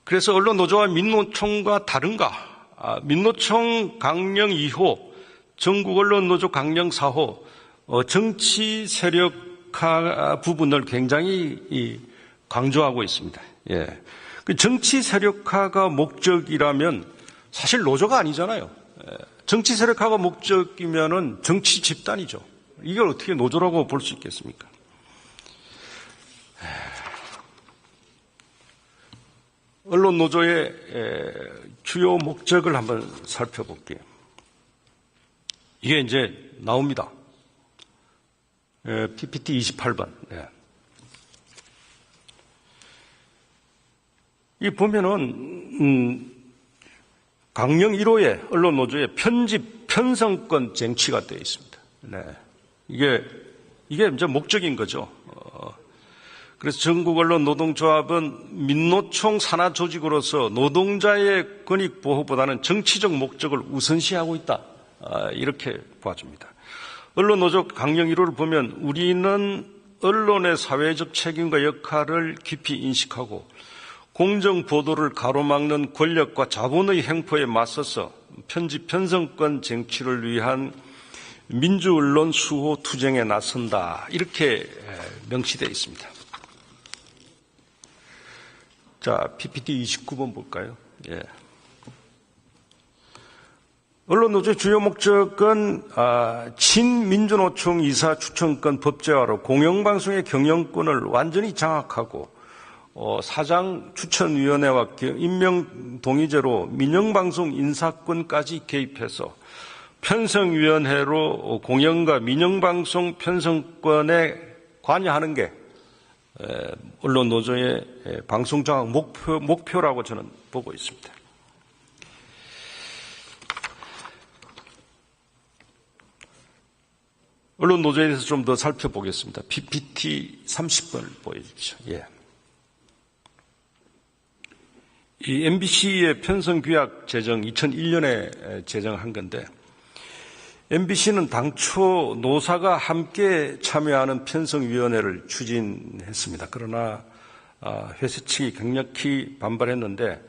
그래서 언론노조와 민노총과 다른가? 민노총 강령 2호, 전국언론노조 강령 4호, 정치 세력화 부분을 굉장히 강조하고 있습니다. 예. 그 정치 세력화가 목적이라면 사실 노조가 아니잖아요. 정치 세력화가 목적이면은 정치 집단이죠. 이걸 어떻게 노조라고 볼 수 있겠습니까? 언론 노조의 주요 목적을 한번 살펴볼게요. 이게 이제 나옵니다. PPT 28번. 이 보면은 강령 1호에 언론 노조의 편집 편성권 쟁취가 되어 있습니다. 네. 이게 이제 목적인 거죠. 그래서 전국언론노동조합은 민노총 산하 조직으로서 노동자의 권익 보호보다는 정치적 목적을 우선시하고 있다. 이렇게 봐줍니다. 언론노조 강령 1호를 보면 우리는 언론의 사회적 책임과 역할을 깊이 인식하고 공정 보도를 가로막는 권력과 자본의 행포에 맞서서 편집 편성권 쟁취를 위한 민주언론 수호 투쟁에 나선다. 이렇게 명시되어 있습니다. 자, PPT 29번 볼까요? 예. 언론노조의 주요 목적은 친민주노총 이사 추천권 법제화로 공영방송의 경영권을 완전히 장악하고 사장 추천위원회와 임명동의제로 민영방송 인사권까지 개입해서 편성위원회로 공영과 민영방송 편성권에 관여하는 게 언론노조의 방송장악 목표라고 저는 보고 있습니다. 언론노조에 대해서 좀 더 살펴보겠습니다. PPT 30번을 보여주십시오. 예. 이 MBC의 편성규약 제정 2001년에 제정한 건데 MBC는 당초 노사가 함께 참여하는 편성위원회를 추진했습니다. 그러나 회사 측이 강력히 반발했는데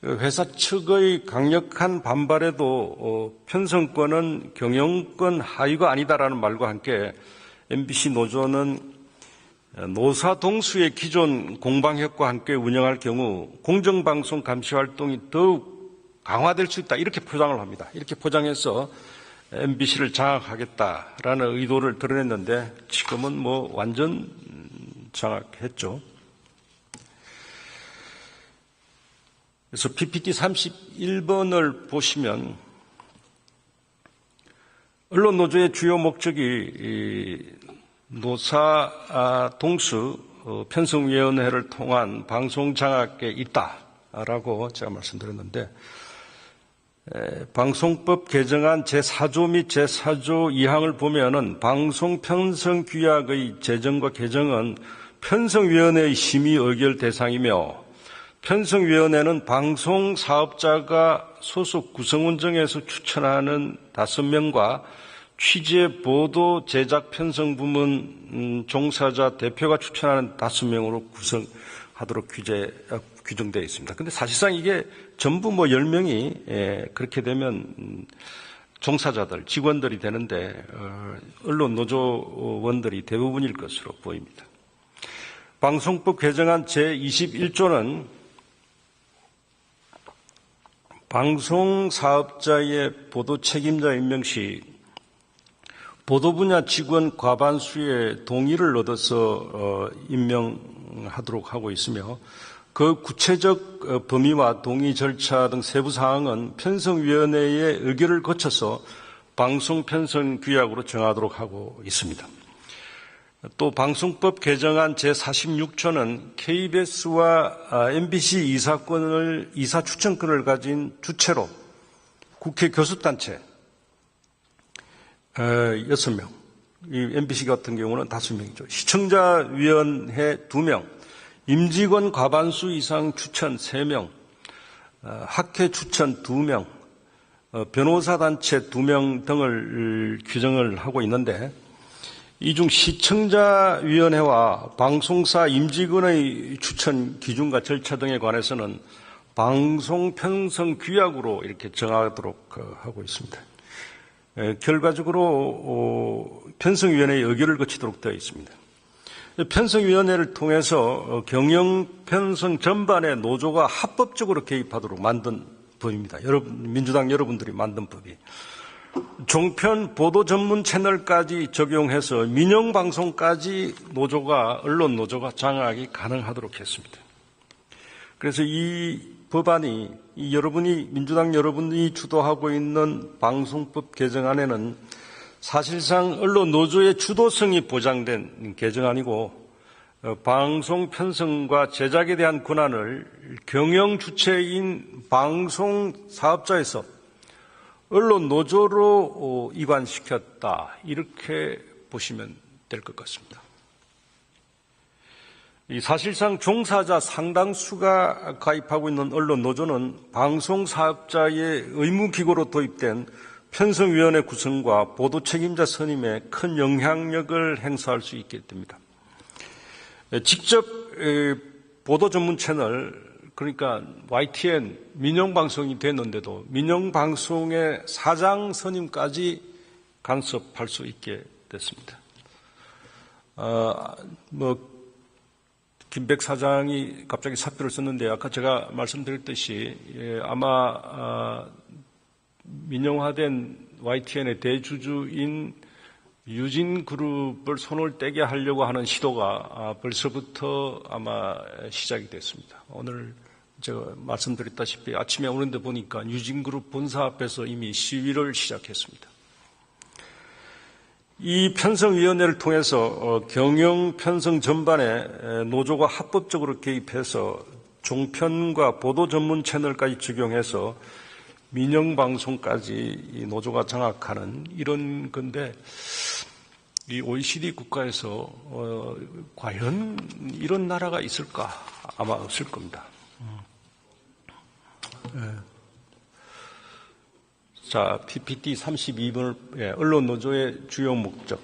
회사 측의 강력한 반발에도 편성권은 경영권 하위가 아니다라는 말과 함께 MBC 노조는 노사 동수의 기존 공방협과 함께 운영할 경우 공정방송 감시 활동이 더욱 강화될 수 있다. 이렇게 포장을 합니다. 이렇게 포장해서 MBC를 장악하겠다라는 의도를 드러냈는데 지금은 완전 장악했죠. 그래서 PPT 31번을 보시면 언론노조의 주요 목적이 노사 동수 편성위원회를 통한 방송 장악에 있다라고 제가 말씀드렸는데 방송법 개정안 제4조 및 제4조 2항을 보면은 방송 편성 규약의 제정과 개정은 편성위원회의 심의 의결 대상이며 편성위원회는 방송사업자가 소속 구성원정에서 추천하는 5명과 취재, 보도, 제작, 편성 부문 종사자 대표가 추천하는 5명으로 구성하도록 규정되어 있습니다. 그런데 사실상 이게 전부 10명이 그렇게 되면 종사자들, 직원들이 되는데 언론 노조원들이 대부분일 것으로 보입니다. 방송법 개정안 제21조는 방송사업자의 보도 책임자 임명 시 보도 분야 직원 과반수의 동의를 얻어서 임명하도록 하고 있으며 그 구체적 범위와 동의 절차 등 세부 사항은 편성위원회의 의결을 거쳐서 방송편성 규약으로 정하도록 하고 있습니다. 또 방송법 개정안 제46조는 KBS와 MBC 이사 추천권을 가진 주체로 국회 교섭단체 6명, 이 MBC 같은 경우는 5명이죠. 시청자위원회 2명, 임직원 과반수 이상 추천 3명, 학회 추천 2명, 변호사단체 2명 등을 규정을 하고 있는데 이 중 시청자위원회와 방송사 임직원의 추천 기준과 절차 등에 관해서는 방송 편성 규약으로 이렇게 정하도록 하고 있습니다. 결과적으로 편성위원회의 의결을 거치도록 되어 있습니다. 편성위원회를 통해서 경영 편성 전반에 노조가 합법적으로 개입하도록 만든 법입니다. 민주당 여러분들이 만든 법이. 종편 보도 전문 채널까지 적용해서 민영방송까지 언론 노조가 장악이 가능하도록 했습니다. 그래서 이 법안이 민주당 여러분이 주도하고 있는 방송법 개정안에는 사실상 언론 노조의 주도성이 보장된 개정안이고 방송 편성과 제작에 대한 권한을 경영 주체인 방송 사업자에서 언론 노조로 이관시켰다, 이렇게 보시면 될 것 같습니다. 사실상 종사자 상당수가 가입하고 있는 언론 노조는 방송 사업자의 의무기구로 도입된 편성위원회 구성과 보도 책임자 선임에 큰 영향력을 행사할 수 있게 됩니다. 직접 보도 전문 채널, 그러니까 YTN 민영방송이 됐는데도 민영방송의 사장 선임까지 간섭할 수 있게 됐습니다. 김백 사장이 갑자기 사표를 썼는데 아까 제가 말씀드렸듯이 아마 민영화된 YTN의 대주주인 유진그룹을 손을 떼게 하려고 하는 시도가 벌써부터 아마 시작이 됐습니다. 오늘 제가 말씀드렸다시피 아침에 오는데 보니까 유진그룹 본사 앞에서 이미 시위를 시작했습니다. 이 편성위원회를 통해서 경영 편성 전반에 노조가 합법적으로 개입해서 종편과 보도 전문 채널까지 적용해서 민영방송까지 이 노조가 장악하는 이런 건데, 이 OECD 국가에서 과연 이런 나라가 있을까? 아마 없을 겁니다. 자, PPT 32번을, 언론 노조의 주요 목적.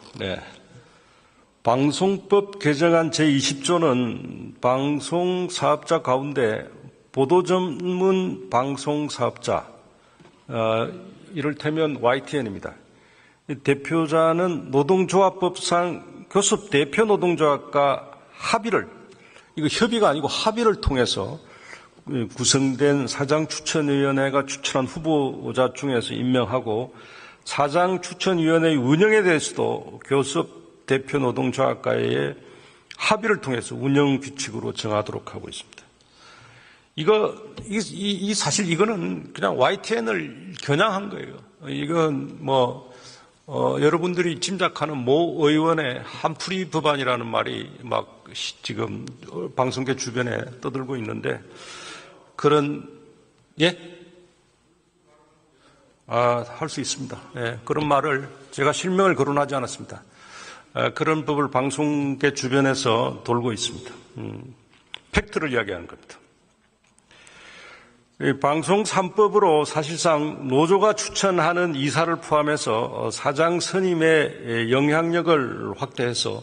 방송법 개정안 제20조는 방송사업자 가운데 보도 전문 방송사업자, 이를테면 YTN입니다. 대표자는 노동조합법상 교섭 대표 노동조합과 이거 협의가 아니고 합의를 통해서 구성된 사장추천위원회가 추천한 후보자 중에서 임명하고, 사장추천위원회의 운영에 대해서도 교섭 대표 노동조합과의 합의를 통해서 운영 규칙으로 정하도록 하고 있습니다. 사실 이거는 그냥 YTN을 겨냥한 거예요. 이건 여러분들이 짐작하는 모 의원의 한풀이 법안이라는 말이 막 지금 방송계 주변에 떠들고 있는데, 할 수 있습니다. 그런 말을 제가 실명을 거론하지 않았습니다. 그런 법을 방송계 주변에서 돌고 있습니다. 팩트를 이야기하는 겁니다. 방송 3법으로 사실상 노조가 추천하는 이사를 포함해서 사장 선임의 영향력을 확대해서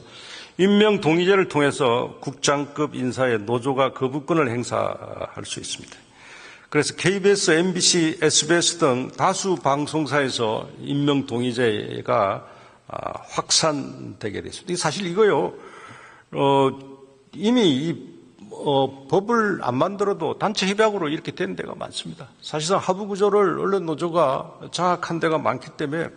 임명 동의제를 통해서 국장급 인사에 노조가 거부권을 행사할 수 있습니다. 그래서 KBS, MBC, SBS 등 다수 방송사에서 임명 동의제가 확산되게 됐습니다. 사실 이거요, 이미 법을 안 만들어도 단체 협약으로 이렇게 된 데가 많습니다. 사실상 하부 구조를 언론 노조가 장악한 데가 많기 때문에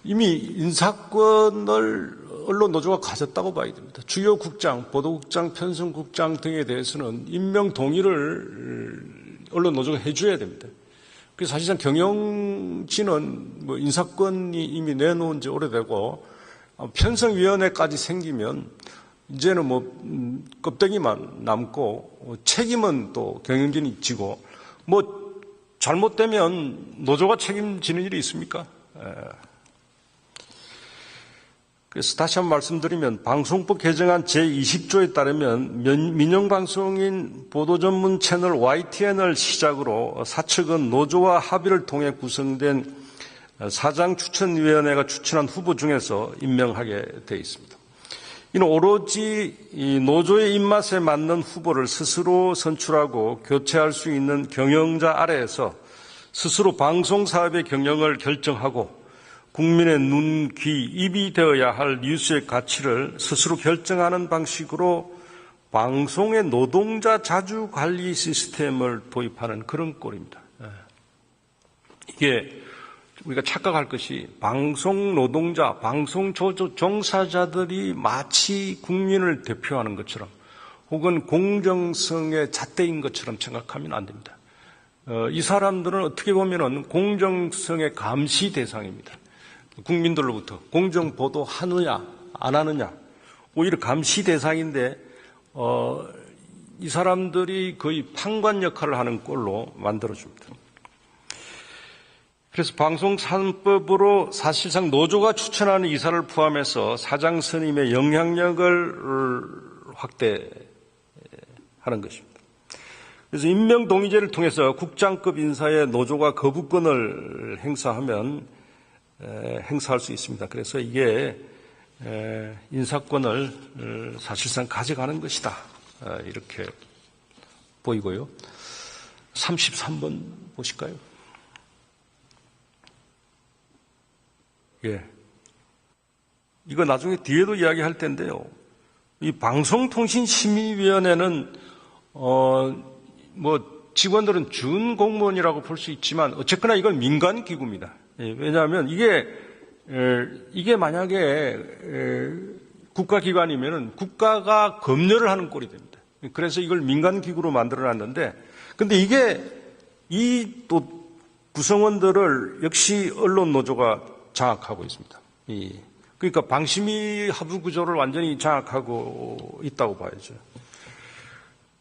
이미 인사권을 언론 노조가 가졌다고 봐야 됩니다. 주요 국장, 보도국장, 편성국장 등에 대해서는 임명 동의를 언론 노조가 해줘야 됩니다. 그래서 사실상 경영진은 인사권이 이미 내놓은 지 오래되고, 편성위원회까지 생기면 이제는 껍데기만 남고 책임은 또 경영진이 지고, 잘못되면 노조가 책임지는 일이 있습니까? 그래서 다시 한번 말씀드리면 방송법 개정안 제20조에 따르면 민영방송인 보도전문 채널 YTN을 시작으로 사측은 노조와 합의를 통해 구성된 사장추천위원회가 추천한 후보 중에서 임명하게 되어 있습니다. 이는 오로지 이 노조의 입맛에 맞는 후보를 스스로 선출하고 교체할 수 있는 경영자 아래에서 스스로 방송사업의 경영을 결정하고 국민의 눈, 귀, 입이 되어야 할 뉴스의 가치를 스스로 결정하는 방식으로 방송의 노동자 자주관리 시스템을 도입하는 그런 꼴입니다. 이게 우리가 착각할 것이 방송 노동자, 방송 종사자들이 마치 국민을 대표하는 것처럼 혹은 공정성의 잣대인 것처럼 생각하면 안 됩니다. 이 사람들은 어떻게 보면은 공정성의 감시 대상입니다. 국민들로부터 공정 보도하느냐 안 하느냐 오히려 감시 대상인데 이 사람들이 거의 판관 역할을 하는 꼴로 만들어줍니다. 그래서 방송산법으로 사실상 노조가 추천하는 이사를 포함해서 사장 선임의 영향력을 확대하는 것입니다. 그래서 임명동의제를 통해서 국장급 인사에 노조가 거부권을 행사할 수 있습니다. 그래서 이게 인사권을 사실상 가져가는 것이다. 이렇게 보이고요. 33번 보실까요? 예. 이거 나중에 뒤에도 이야기할 텐데요. 이 방송통신심의위원회는 직원들은 준공무원이라고 볼 수 있지만 어쨌거나 이건 민간기구입니다. 예, 왜냐하면 이게 만약에 국가기관이면은 국가가 검열을 하는 꼴이 됩니다. 그래서 이걸 민간기구로 만들어놨는데, 근데 이 또 구성원들을 역시 언론노조가 장악하고 있습니다. 그러니까 방심위 하부 구조를 완전히 장악하고 있다고 봐야죠.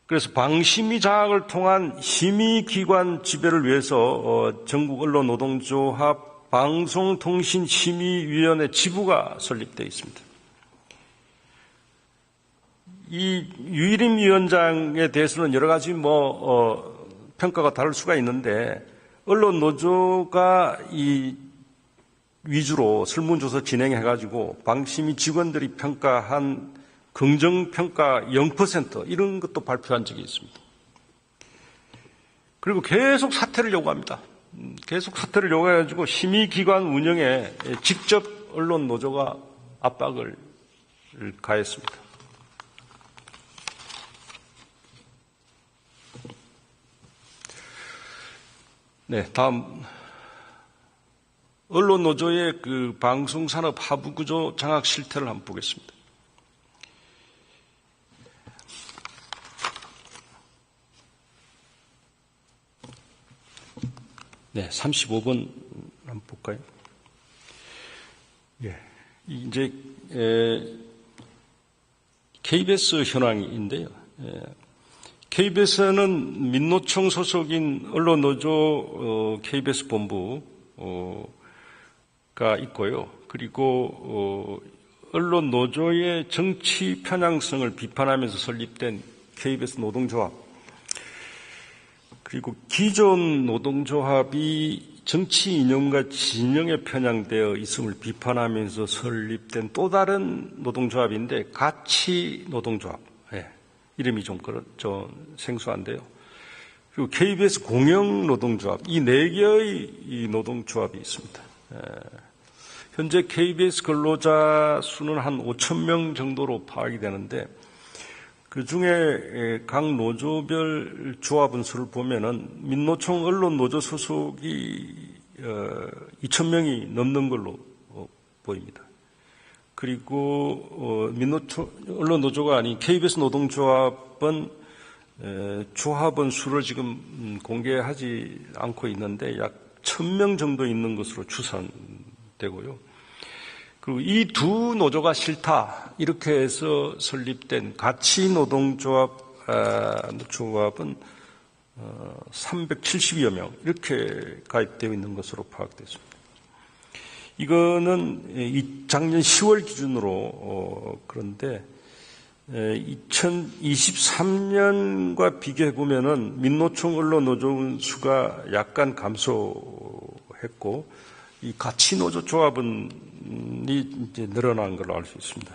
그래서 방심위 장악을 통한 심의기관 지배를 위해서 전국 언론노동조합 방송통신심의위원회 지부가 설립되어 있습니다. 이 유일임 위원장에 대해서는 여러 가지 평가가 다를 수가 있는데, 언론노조가 위주로 설문조사 진행해가지고 방심위 직원들이 평가한 긍정평가 0% 이런 것도 발표한 적이 있습니다. 그리고 계속 사퇴를 요구합니다. 계속 사퇴를 요구해가지고 심의기관 운영에 직접 언론노조가 압박을 가했습니다. 네, 다음. 언론노조의 그 방송산업 하부구조 장악 실태를 한번 보겠습니다. 네, 35번 한번 볼까요? 예. 이제, KBS 현황인데요. KBS는 민노총 소속인 언론노조 KBS 본부, 가 있고요. 그리고 언론 노조의 정치 편향성을 비판하면서 설립된 KBS 노동조합, 그리고 기존 노동조합이 정치 이념과 진영에 편향되어 있음을 비판하면서 설립된 또 다른 노동조합인데 가치 노동조합, 이름이 좀 생소한데요. 그리고 KBS 공영 노동조합, 이 4개의 이 노동조합이 있습니다. 현재 KBS 근로자 수는 한 5,000명 정도로 파악이 되는데, 그 중에 각 노조별 조합원 수를 보면은 민노총 언론노조 소속이 2,000명이 넘는 걸로 보입니다. 그리고 민노총 언론노조가 아닌 KBS 노동조합은 조합원 수를 지금 공개하지 않고 있는데 약 1,000명 정도 있는 것으로 추산되고요. 그리고 이 두 노조가 싫다 이렇게 해서 설립된 가치노동조합은 370여 명 이렇게 가입되어 있는 것으로 파악됐습니다. 이거는 작년 10월 기준으로 그런데 2023년과 비교해 보면은 민노총 언론노조원 수가 약간 감소했고 이 가치노조 조합원이 이제 늘어난 걸로 알 수 있습니다.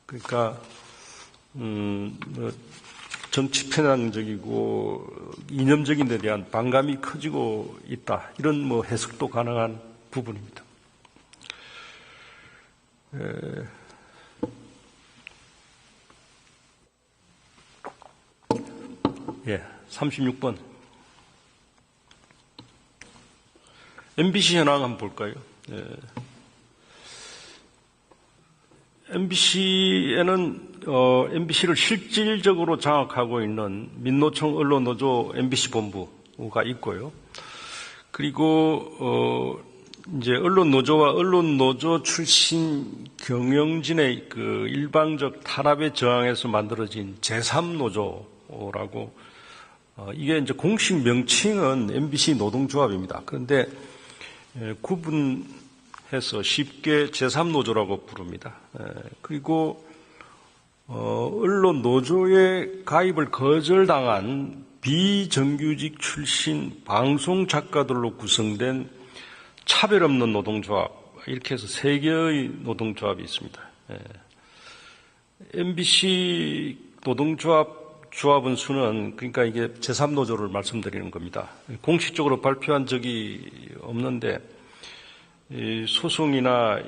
그러니까 뭐 정치 편향적이고 이념적인 데 대한 반감이 커지고 있다. 이런 뭐 해석도 가능한 부분입니다. 36번. MBC 현황 한번 볼까요? MBC를 실질적으로 장악하고 있는 민노총 언론노조 MBC 본부가 있고요. 그리고 이제 언론노조와 언론노조 출신 경영진의 그 일방적 탄압에 저항해서 만들어진 제3노조라고 이게 이제 공식 명칭은 MBC 노동조합입니다. 그런데 구분해서 쉽게 제3노조라고 부릅니다. 그리고 언론 노조에 가입을 거절당한 비정규직 출신 방송 작가들로 구성된 차별 없는 노동조합, 이렇게 해서 3개의 노동조합이 있습니다. MBC 조합원 수는, 그러니까 이게 제3노조를 말씀드리는 겁니다. 공식적으로 발표한 적이 없는데, 소송이나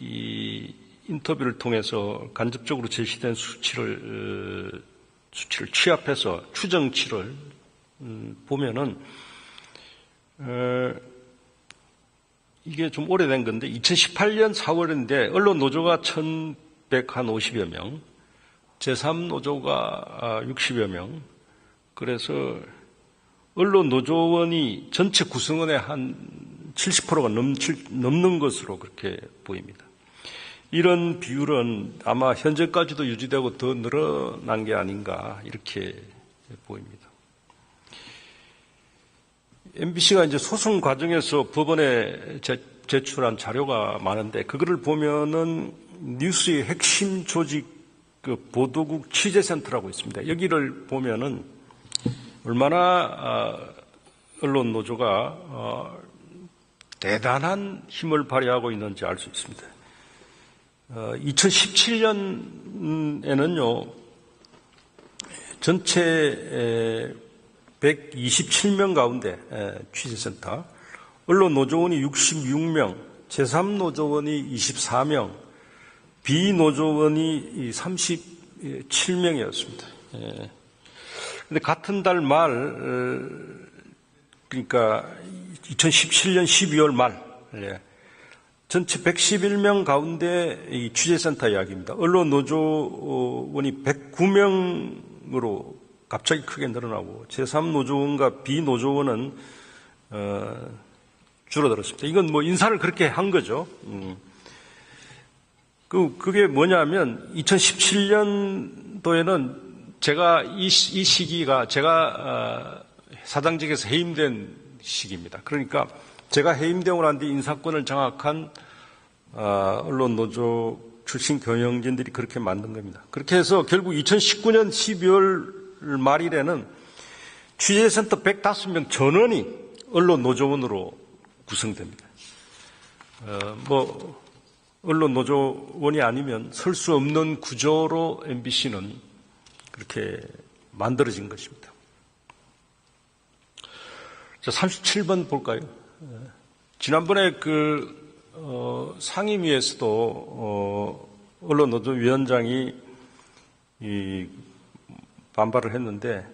이 인터뷰를 통해서 간접적으로 제시된 수치를 취합해서 추정치를 보면은, 이게 좀 오래된 건데, 2018년 4월인데, 언론노조가 1,150여 명, 제3노조가 60여 명, 그래서 언론노조원이 전체 구성원의 한 70%가 넘는 것으로 그렇게 보입니다. 이런 비율은 아마 현재까지도 유지되고 더 늘어난 게 아닌가, 이렇게 보입니다. MBC가 이제 소송 과정에서 법원에 제출한 자료가 많은데, 그거를 보면은 뉴스의 핵심 조직 그 보도국 취재센터라고 있습니다. 여기를 보면은 얼마나 언론 노조가 대단한 힘을 발휘하고 있는지 알 수 있습니다. 2017년에는요, 전체 127명 가운데 취재센터, 언론 노조원이 66명, 제3노조원이 24명, 비노조원이 37명이었습니다. 그런데 같은 달 말, 그러니까 2017년 12월 말, 전체 111명 가운데 이 취재센터 이야기입니다. 언론 노조원이 109명으로 갑자기 크게 늘어나고 제3노조원과 비노조원은 줄어들었습니다. 이건 뭐 인사를 그렇게 한 거죠. 그게 뭐냐면 2017년도에는 제가 이 시기가 제가 사장직에서 해임된 시기입니다. 그러니까 제가 해임되고 난 뒤 인사권을 장악한 언론 노조 출신 경영진들이 그렇게 만든 겁니다. 그렇게 해서 결국 2019년 12월 말일에는 취재센터 105명 전원이 언론 노조원으로 구성됩니다. 언론 노조원이 아니면 설 수 없는 구조로 MBC는 그렇게 만들어진 것입니다. 자, 37번 볼까요? 지난번에 상임위에서도 언론 노조 위원장이 반발을 했는데,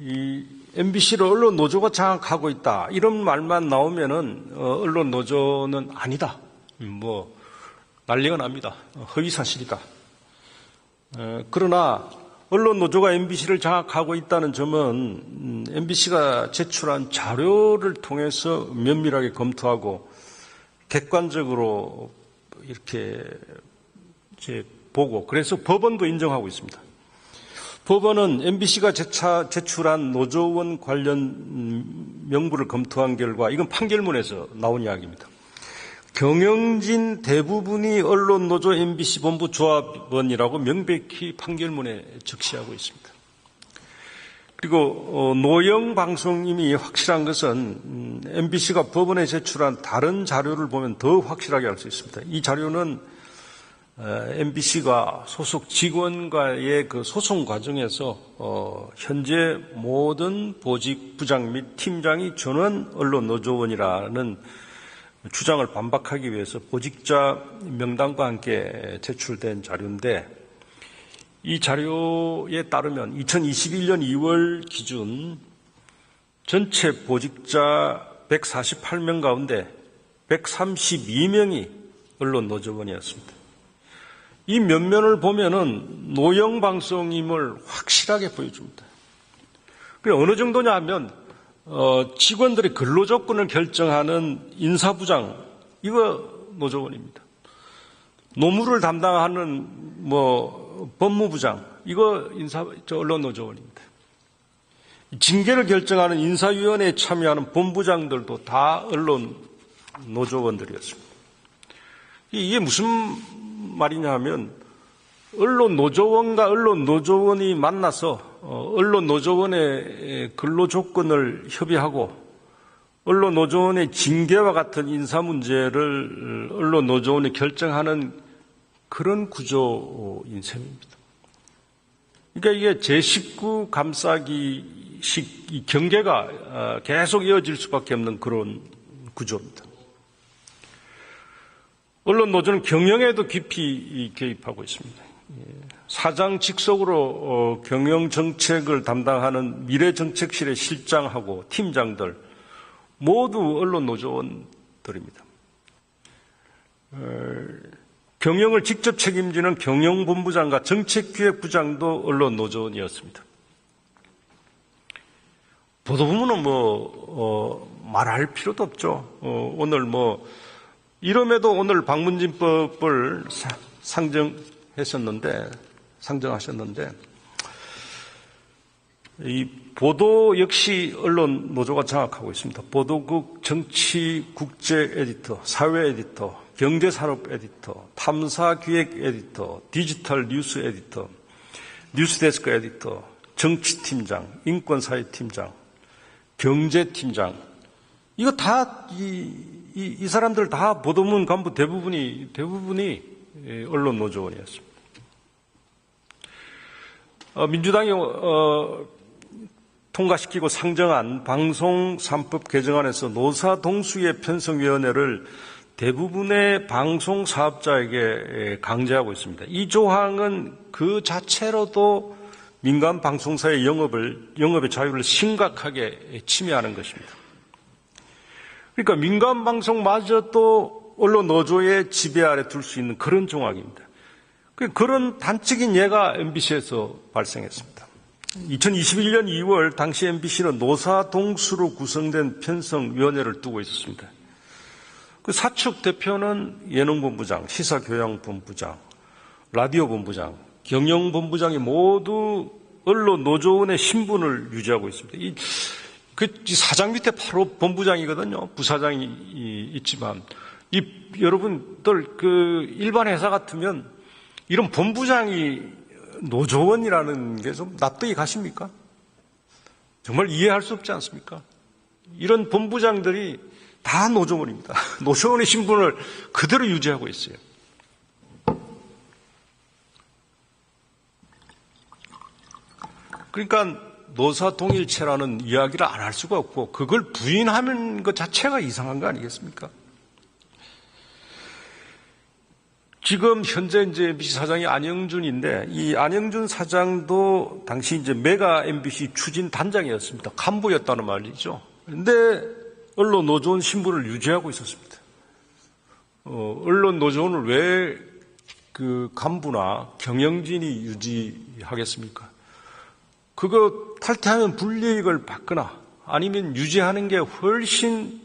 이 MBC를 언론 노조가 장악하고 있다, 이런 말만 나오면은 언론 노조는 아니다, 난리가 납니다. 허위 사실이다. 그러나 언론 노조가 MBC를 장악하고 있다는 점은 MBC가 제출한 자료를 통해서 면밀하게 검토하고 객관적으로 이렇게 보고, 그래서 법원도 인정하고 있습니다. 법원은 MBC가 제출한 노조원 관련 명부를 검토한 결과, 이건 판결문에서 나온 이야기입니다. 경영진 대부분이 언론노조 MBC 본부 조합원이라고 명백히 판결문에 적시하고 있습니다. 그리고 노영 방송임이 확실한 것은 MBC가 법원에 제출한 다른 자료를 보면 더 확실하게 알 수 있습니다. 이 자료는 MBC가 소속 직원과의 그 소송 과정에서 현재 모든 보직 부장 및 팀장이 전원 언론노조원이라는 주장을 반박하기 위해서 보직자 명단과 함께 제출된 자료인데, 이 자료에 따르면 2021년 2월 기준 전체 보직자 148명 가운데 132명이 언론노조원이었습니다. 이 면면을 보면은 노영방송임을 확실하게 보여줍니다. 어느 정도냐 하면 직원들의 근로조건을 결정하는 인사부장, 이거 노조원입니다. 노무를 담당하는 법무부장, 이거 언론노조원입니다. 징계를 결정하는 인사위원회에 참여하는 본부장들도 다 언론노조원들이었습니다. 이게 무슨 말이냐 하면, 언론노조원과 언론노조원이 만나서 언론노조원의 근로조건을 협의하고 언론노조원의 징계와 같은 인사 문제를 언론노조원이 결정하는 그런 구조인 셈입니다. 그러니까 이게 제19 감싸기식 이 경계가 계속 이어질 수밖에 없는 그런 구조입니다. 언론노조는 경영에도 깊이 개입하고 있습니다. 사장 직속으로 경영정책을 담당하는 미래정책실의 실장하고 팀장들 모두 언론노조원들입니다. 경영을 직접 책임지는 경영본부장과 정책기획부장도 언론노조원이었습니다. 보도부문은 말할 필요도 없죠. 오늘 이름에도 오늘 방문진법을 상정하셨는데, 이 보도 역시 언론 노조가 장악하고 있습니다. 보도국, 정치, 국제 에디터, 사회 에디터, 경제산업 에디터, 탐사기획 에디터, 디지털 뉴스 에디터, 뉴스데스크 에디터, 정치팀장, 인권사회팀장, 경제팀장, 이거 다 이 사람들 다 보도문 간부 대부분이 언론 노조원이었습니다. 민주당이 통과시키고 상정한 방송 3법 개정안에서 노사 동수의 편성위원회를 대부분의 방송 사업자에게 강제하고 있습니다. 이 조항은 그 자체로도 민간 방송사의 영업의 자유를 심각하게 침해하는 것입니다. 그러니까 민간 방송마저도 언론 노조의 지배 아래 둘 수 있는 그런 조항입니다. 그런 단적인 예가 MBC에서 발생했습니다. 2021년 2월 당시 MBC는 노사 동수로 구성된 편성위원회를 두고 있었습니다. 그 사측 대표는 예능본부장, 시사교양본부장, 라디오본부장, 경영본부장이 모두 언론노조원의 신분을 유지하고 있습니다. 이 사장 밑에 바로 본부장이거든요. 부사장이 있지만, 여러분들 일반 회사 같으면 이런 본부장이 노조원이라는 게 좀 납득이 가십니까? 정말 이해할 수 없지 않습니까? 이런 본부장들이 다 노조원입니다. 노조원의 신분을 그대로 유지하고 있어요. 그러니까 노사동일체라는 이야기를 안 할 수가 없고, 그걸 부인하는 것 자체가 이상한 거 아니겠습니까? 지금 현재 MBC 사장이 안영준인데, 이 안영준 사장도 당시 메가 MBC 추진 단장이었습니다. 간부였다는 말이죠. 그런데 언론 노조원 신분을 유지하고 있었습니다. 언론 노조원을 왜 간부나 경영진이 유지하겠습니까? 그거 탈퇴하면 불이익을 받거나 아니면 유지하는 게 훨씬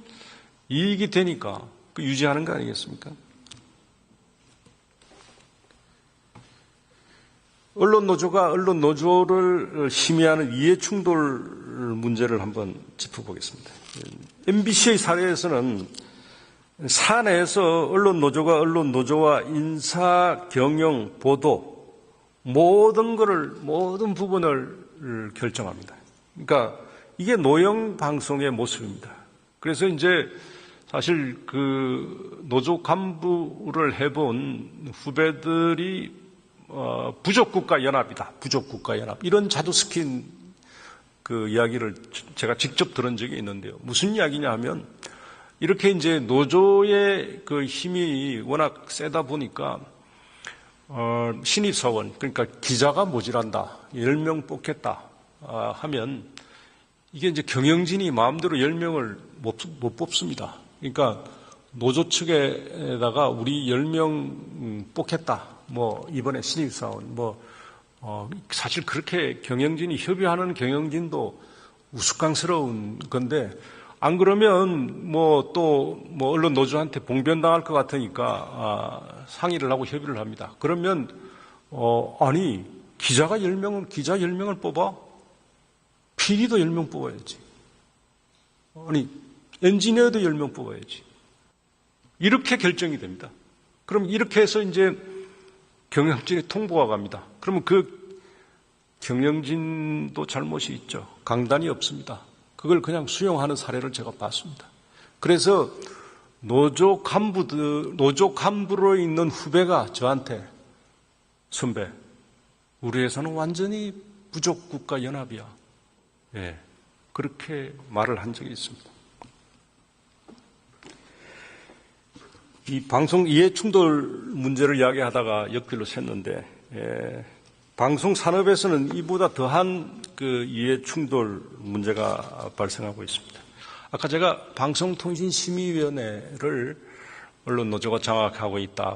이익이 되니까 유지하는 거 아니겠습니까? 언론노조가 언론노조를 심의하는 이해충돌 문제를 한번 짚어보겠습니다. MBC의 사례에서는 사내에서 언론노조가 언론노조와 인사, 경영, 보도 모든 부분을 결정합니다. 그러니까 이게 노영 방송의 모습입니다. 그래서 이제 사실 그 노조 간부를 해본 후배들이 부족국가연합이다. 부족국가연합. 이런 자두스킨 그 이야기를 제가 직접 들은 적이 있는데요. 무슨 이야기냐 하면 이렇게 이제 노조의 그 힘이 워낙 세다 보니까 신입사원, 그러니까 기자가 모자란다. 10명 뽑겠다 하면 이게 이제 경영진이 마음대로 10명을 못 뽑습니다. 그러니까 노조 측에다가 우리 10명 뽑겠다. 뭐 이번에 신입사원 사실 그렇게 경영진이 협의하는 경영진도 우스꽝스러운 건데 안 그러면 언론 노조한테 봉변당할 것 같으니까 상의를 하고 협의를 합니다. 그러면 아니 기자가 10명은 기자 10명을 뽑아? PD도 10명 뽑아야지. 아니 엔지니어도 10명 뽑아야지. 이렇게 결정이 됩니다. 그럼 이렇게 해서 이제 경영진에 통보가 갑니다. 그러면 그 경영진도 잘못이 있죠. 강단이 없습니다. 그걸 그냥 수용하는 사례를 제가 봤습니다. 그래서 노조 간부로 있는 후배가 저한테 선배, 우리 회사는 완전히 부족국가연합이야. 예, 그렇게 말을 한 적이 있습니다. 이 방송 이해충돌 문제를 이야기하다가 옆길로 샜는데, 방송 산업에서는 이보다 더한 그 이해충돌 문제가 발생하고 있습니다. 아까 제가 방송통신심의위원회를 언론노조가 장악하고 있다.